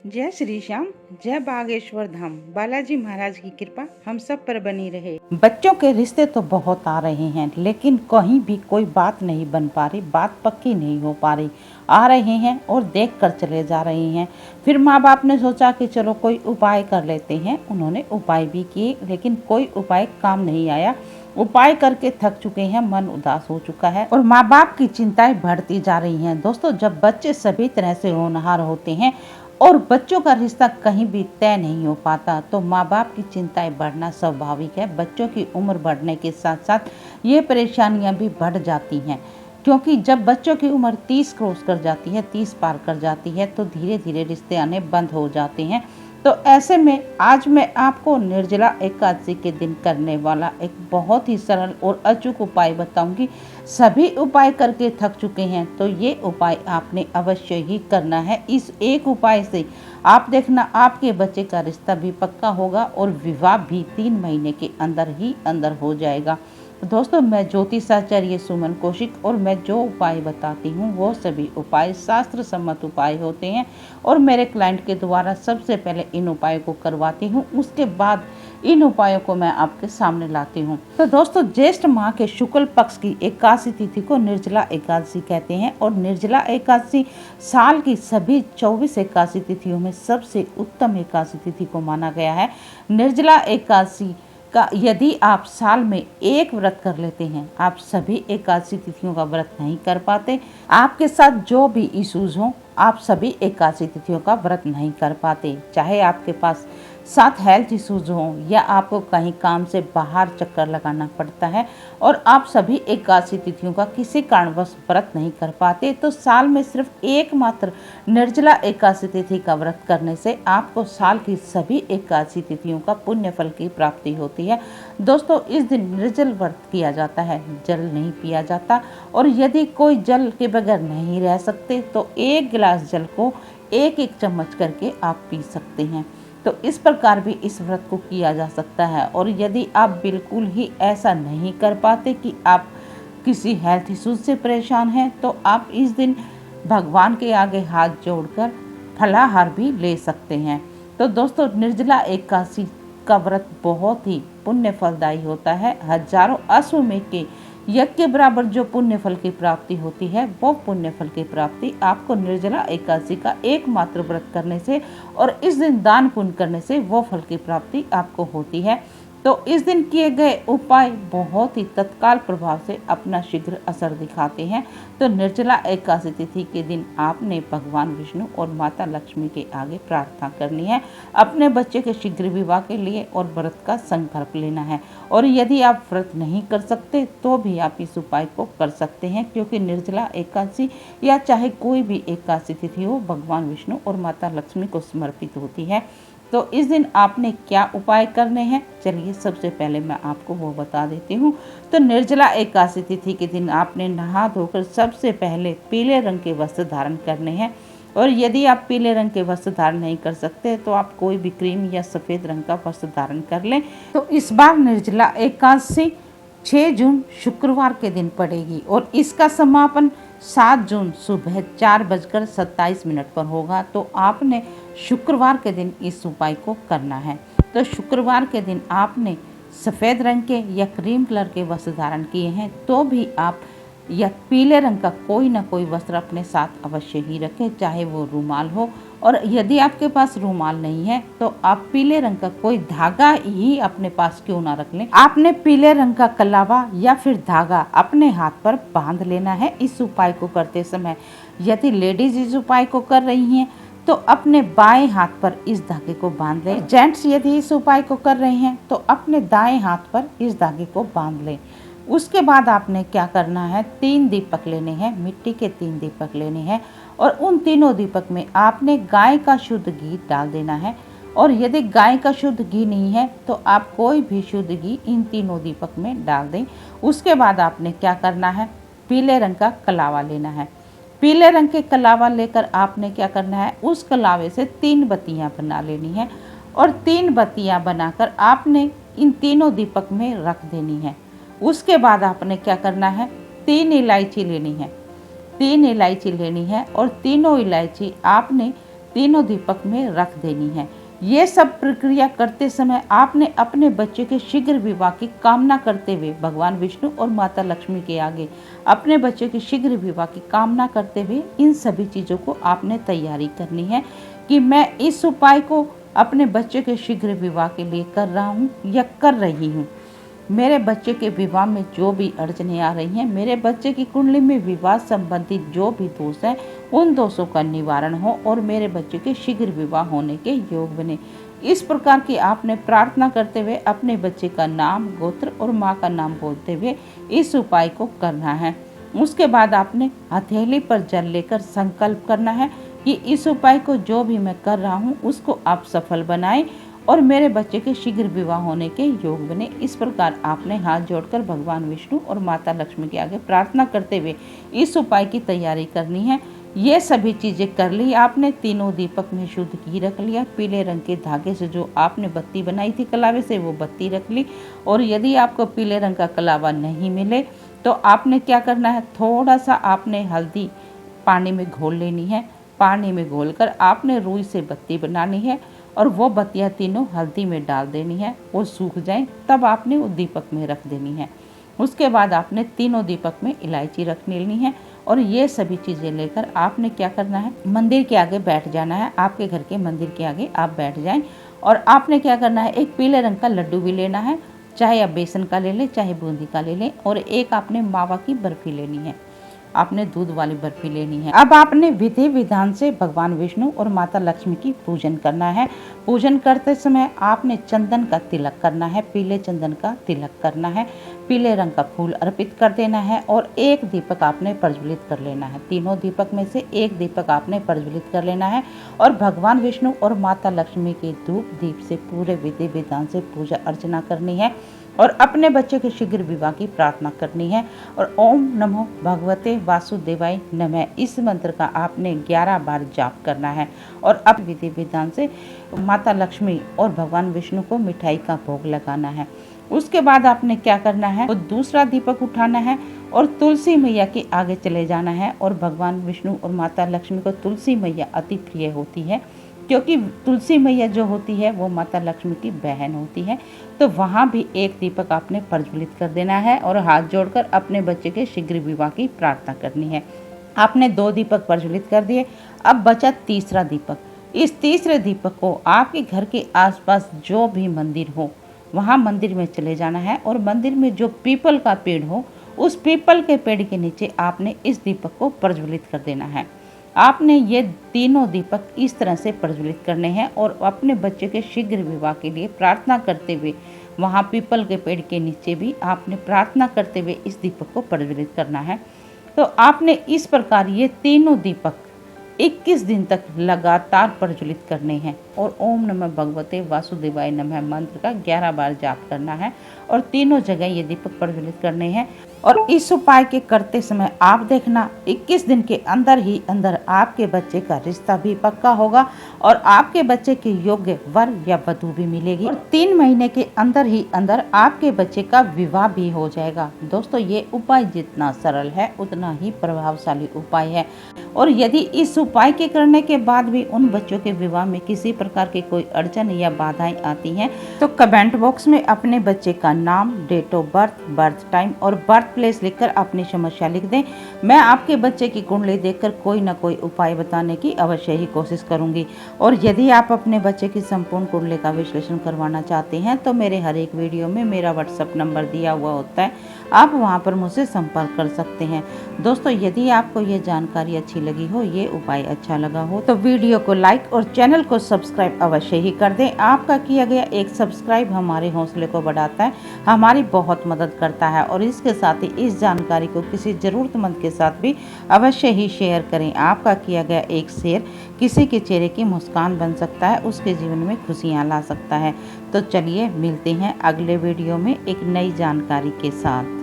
जय श्री श्याम, जय बागेश्वर धाम। बालाजी महाराज की कृपा हम सब पर बनी रहे। बच्चों के रिश्ते तो बहुत आ रहे हैं, लेकिन कहीं भी कोई बात नहीं बन पा रही, बात पक्की नहीं हो पा रही। आ रहे हैं और देख कर चले जा रहे हैं। फिर माँ बाप ने सोचा कि चलो कोई उपाय कर लेते हैं। उन्होंने उपाय भी किए, लेकिन कोई उपाय काम नहीं आया। उपाय करके थक चुके हैं, मन उदास हो चुका है और माँ बाप की चिंताएं बढ़ती जा रही हैं। दोस्तों, जब बच्चे सभी तरह से होनहार होते हैं और बच्चों का रिश्ता कहीं भी तय नहीं हो पाता, तो माँ बाप की चिंताएं बढ़ना स्वाभाविक है। बच्चों की उम्र बढ़ने के साथ साथ ये परेशानियां भी बढ़ जाती हैं, क्योंकि जब बच्चों की उम्र 30 क्रॉस कर जाती है, 30 पार कर जाती है, तो धीरे धीरे रिश्ते आने बंद हो जाते हैं। तो ऐसे में आज मैं आपको निर्जला एकादशी के दिन करने वाला एक बहुत ही सरल और अचूक उपाय बताऊंगी। सभी उपाय करके थक चुके हैं, तो ये उपाय आपने अवश्य ही करना है। इस एक उपाय से आप देखना, आपके बच्चे का रिश्ता भी पक्का होगा और विवाह भी 3 महीने के अंदर ही अंदर हो जाएगा। दोस्तों, मैं ज्योतिषाचार्य सुमन कौशिक और मैं जो उपाय बताती हूँ वो सभी उपाय शास्त्र सम्मत उपाय होते हैं और मेरे क्लाइंट के द्वारा सबसे पहले इन उपायों को करवाती हूँ, उसके बाद इन उपायों को मैं आपके सामने लाती हूँ। तो दोस्तों, ज्येष्ठ माह के शुक्ल पक्ष की एकादशी तिथि को निर्जला एकादशी कहते हैं और निर्जला एकादशी साल की सभी 24 एकादशी तिथियों में सबसे उत्तम एकादशी तिथि को माना गया है। निर्जला एकादशी का यदि आप साल में एक व्रत कर लेते हैं, आप सभी एकादशी तिथियों का व्रत नहीं कर पाते, आपके साथ जो भी इश्यूज हों, आप सभी एकादशी तिथियों का व्रत नहीं कर पाते, चाहे आपके पास साथ हेल्थ इश्यूज हों या आपको कहीं काम से बाहर चक्कर लगाना पड़ता है और आप सभी एकादशी तिथियों का किसी कारणवश व्रत नहीं कर पाते, तो साल में सिर्फ एकमात्र निर्जला एकादशी तिथि का व्रत करने से आपको साल की सभी एकादशी तिथियों का पुण्य फल की प्राप्ति होती है। दोस्तों, इस दिन निर्जल व्रत किया जाता है, जल नहीं पिया जाता और यदि कोई जल के बगैर नहीं रह सकते तो 1 गिलास जल को 1-1 चम्मच करके आप पी सकते हैं। तो इस प्रकार भी इस व्रत को किया जा सकता है। और यदि आप बिल्कुल ही ऐसा नहीं कर पाते कि आप किसी हेल्थ इश्यूज से परेशान हैं, तो आप इस दिन भगवान के आगे हाथ जोड़कर फलाहार भी ले सकते हैं। तो दोस्तों, निर्जला एकादशी का व्रत बहुत ही पुण्य फलदायी होता है। हजारों अश्वमेध के यज्ञ के बराबर जो पुण्य फल की प्राप्ति होती है, वो पुण्य फल की प्राप्ति आपको निर्जला एकादशी का एकमात्र व्रत करने से और इस दिन दान पुण्य करने से वो फल की प्राप्ति आपको होती है। तो इस दिन किए गए उपाय बहुत ही तत्काल प्रभाव से अपना शीघ्र असर दिखाते हैं। तो निर्जला एकादशी तिथि के दिन आपने भगवान विष्णु और माता लक्ष्मी के आगे प्रार्थना करनी है, अपने बच्चे के शीघ्र विवाह के लिए और व्रत का संकल्प लेना है। और यदि आप व्रत नहीं कर सकते तो भी आप इस उपाय को कर सकते हैं, क्योंकि निर्जला एकादशी या चाहे कोई भी एकादशी तिथि हो, भगवान विष्णु और माता लक्ष्मी को समर्पित होती है। तो इस दिन आपने क्या उपाय करने हैं, चलिए सबसे पहले मैं आपको वो बता देती हूँ। तो निर्जला एकादशी तिथि के दिन आपने नहा धोकर सबसे पहले पीले रंग के वस्त्र धारण करने हैं और यदि आप पीले रंग के वस्त्र धारण नहीं कर सकते तो आप कोई भी क्रीम या सफ़ेद रंग का वस्त्र धारण कर लें। तो इस बार निर्जला एकादशी 6 जून शुक्रवार के दिन पड़ेगी और इसका समापन 7 जून सुबह 4:27 पर होगा। तो आपने शुक्रवार के दिन इस उपाय को करना है। तो शुक्रवार के दिन आपने सफ़ेद रंग के या क्रीम कलर के वस्त्र धारण किए हैं तो भी आप या पीले रंग का कोई ना कोई वस्त्र अपने साथ अवश्य ही रखें, चाहे वो रुमाल हो। और यदि आपके पास रुमाल नहीं है तो आप पीले रंग का कोई धागा ही अपने पास क्यों ना रख लें। आपने पीले रंग का कलावा या फिर धागा अपने हाथ पर बांध लेना है इस उपाय को करते समय। यदि लेडीज इस उपाय को कर रही हैं तो अपने बाएं हाथ पर इस धागे को बांध लें। जेंट्स यदि इस उपाय को कर रहे हैं तो अपने दाएं हाथ पर इस धागे को बांध लें। उसके बाद आपने क्या करना है, 3 दीपक लेने हैं, मिट्टी के 3 दीपक लेने हैं और उन तीनों दीपक में आपने गाय का शुद्ध घी डाल देना है। और यदि गाय का शुद्ध घी नहीं है तो आप कोई भी शुद्ध घी इन तीनों दीपक में डाल दें। उसके बाद आपने क्या करना है, पीले रंग का कलावा लेना है। पीले रंग के कलावा लेकर आपने क्या करना है, उस कलावे से 3 बत्तियां बना लेनी है और 3 बत्तियां बनाकर आपने इन तीनों दीपक में रख देनी है। उसके बाद आपने क्या करना है, 3 इलायची लेनी है। 3 इलायची लेनी है और तीनों इलायची आपने तीनों दीपक में रख देनी है। ये सब प्रक्रिया करते समय आपने अपने बच्चे के शीघ्र विवाह की कामना करते हुए भगवान विष्णु और माता लक्ष्मी के आगे अपने बच्चे के शीघ्र विवाह की कामना करते हुए इन सभी चीज़ों को आपने तैयारी करनी है कि मैं इस उपाय को अपने बच्चे के शीघ्र विवाह के लिए कर रहा हूँ या कर रही हूँ। मेरे बच्चे के विवाह में जो भी अड़चने आ रही हैं, मेरे बच्चे की कुंडली में विवाह संबंधित जो भी दोष हैं, उन दोषों का निवारण हो और मेरे बच्चे के शीघ्र विवाह होने के योग बने। इस प्रकार की आपने प्रार्थना करते हुए अपने बच्चे का नाम, गोत्र और माँ का नाम बोलते हुए इस उपाय को करना है। उसके बाद आपने हथेली पर जल लेकर संकल्प करना है कि इस उपाय को जो भी मैं कर रहा हूँ उसको आप सफल बनाएं और मेरे बच्चे के शीघ्र विवाह होने के योग बने। इस प्रकार आपने हाथ जोड़कर भगवान विष्णु और माता लक्ष्मी के आगे प्रार्थना करते हुए इस उपाय की तैयारी करनी है। ये सभी चीज़ें कर ली आपने। तीनों दीपक में शुद्ध घी रख लिया। पीले रंग के धागे से जो आपने बत्ती बनाई थी कलावे से, वो बत्ती रख ली। और यदि आपको पीले रंग का कलावा नहीं मिले तो आपने क्या करना है, थोड़ा सा आपने हल्दी पानी में घोल लेनी है। पानी में घोलकर आपने रुई से बत्ती बनानी है और वो बत्तियाँ तीनों हल्दी में डाल देनी है। वो सूख जाए तब आपने वो दीपक में रख देनी है। उसके बाद आपने तीनों दीपक में इलायची रख लेनी है और ये सभी चीज़ें लेकर आपने क्या करना है, मंदिर के आगे बैठ जाना है। आपके घर के मंदिर के आगे आप बैठ जाएं और आपने क्या करना है, एक पीले रंग का लड्डू भी लेना है, चाहे आप बेसन का ले लें चाहे बूंदी का ले लें, और एक आपने मावा की बर्फी लेनी है। आपने दूध वाली बर्फी लेनी है। अब आपने विधि विधान से भगवान विष्णु और माता लक्ष्मी की पूजन करना है। पूजन करते समय आपने चंदन का तिलक करना है, पीले चंदन का तिलक करना है, पीले रंग का फूल अर्पित कर देना है और एक दीपक आपने प्रज्वलित कर लेना है। तीनों दीपक में से एक दीपक आपने प्रज्वलित कर लेना है और भगवान विष्णु और माता लक्ष्मी के धूप दीप से पूरे विधि विधान से पूजा अर्चना करनी है और अपने बच्चे के शीघ्र विवाह की प्रार्थना करनी है। और ओम नमो भगवते वासुदेवाय नमः इस मंत्र का आपने 11 बार जाप करना है और अब विधि विधान से माता लक्ष्मी और भगवान विष्णु को मिठाई का भोग लगाना है। उसके बाद आपने क्या करना है, तो दूसरा दीपक उठाना है और तुलसी मैया के आगे चले जाना है। और भगवान विष्णु और माता लक्ष्मी को तुलसी मैया अति प्रिय होती है, क्योंकि तुलसी मैया जो होती है वो माता लक्ष्मी की बहन होती है। तो वहाँ भी एक दीपक आपने प्रज्वलित कर देना है और हाथ जोड़कर अपने बच्चे के शीघ्र विवाह की प्रार्थना करनी है। आपने 2 दीपक प्रज्वलित कर दिए, अब बचा तीसरा दीपक। इस तीसरे दीपक को आपके घर के आसपास जो भी मंदिर हो वहाँ मंदिर में चले जाना है और मंदिर में जो पीपल का पेड़ हो उस पीपल के पेड़ के नीचे आपने इस दीपक को प्रज्वलित कर देना है। आपने ये तीनों दीपक इस तरह से प्रज्वलित करने हैं और अपने बच्चे के शीघ्र विवाह के लिए प्रार्थना करते हुए वहाँ पीपल के पेड़ के नीचे भी आपने प्रार्थना करते हुए इस दीपक को प्रज्वलित करना है। तो आपने इस प्रकार ये तीनों दीपक 21 दिन तक लगातार प्रज्वलित करने हैं और ओम नमः भगवते वासुदेवाय नमः मंत्र का 11 बार जाप करना है और तीनों जगह ये दीपक प्रज्वलित करने हैं। और इस उपाय के करते समय आप देखना 21 दिन के अंदर ही अंदर आपके बच्चे का रिश्ता भी पक्का होगा और आपके बच्चे के योग्य वर या वधू भी मिलेगी और 3 महीने के अंदर ही अंदर आपके बच्चे का विवाह भी हो जाएगा। दोस्तों, ये उपाय जितना सरल है उतना ही प्रभावशाली उपाय है और यदि इस उपाय के करने के बाद भी उन बच्चों के विवाह में किसी प्रकार की कोई अड़चन या बाधाएं आती हैं तो कमेंट बॉक्स में अपने बच्चे का नाम, date of birth, birth time और बर्थ प्लेस लिखकर अपनी समस्या लिख दें। मैं आपके बच्चे की कुंडली देखकर कोई ना कोई उपाय बताने की अवश्य ही कोशिश करूंगी। और यदि आप अपने बच्चे की संपूर्ण कुंडली का विश्लेषण करवाना चाहते हैं तो मेरे हर एक वीडियो में मेरा व्हाट्सएप नंबर दिया हुआ होता है, आप वहां पर मुझसे संपर्क कर सकते हैं। दोस्तों, यदि आपको ये जानकारी अच्छी लगी हो, ये उपाय अच्छा लगा हो तो वीडियो को लाइक और चैनल को सब्सक्राइब अवश्य ही कर दें। आपका किया गया एक सब्सक्राइब हमारे हौसले को बढ़ाता है, हमारी बहुत मदद करता है और इसके साथ ही इस जानकारी को किसी ज़रूरतमंद के साथ भी अवश्य ही शेयर करें। आपका किया गया एक शेयर किसी के चेहरे की मुस्कान बन सकता है, उसके जीवन में खुशियाँ ला सकता है। तो चलिए मिलते हैं अगले वीडियो में एक नई जानकारी के साथ।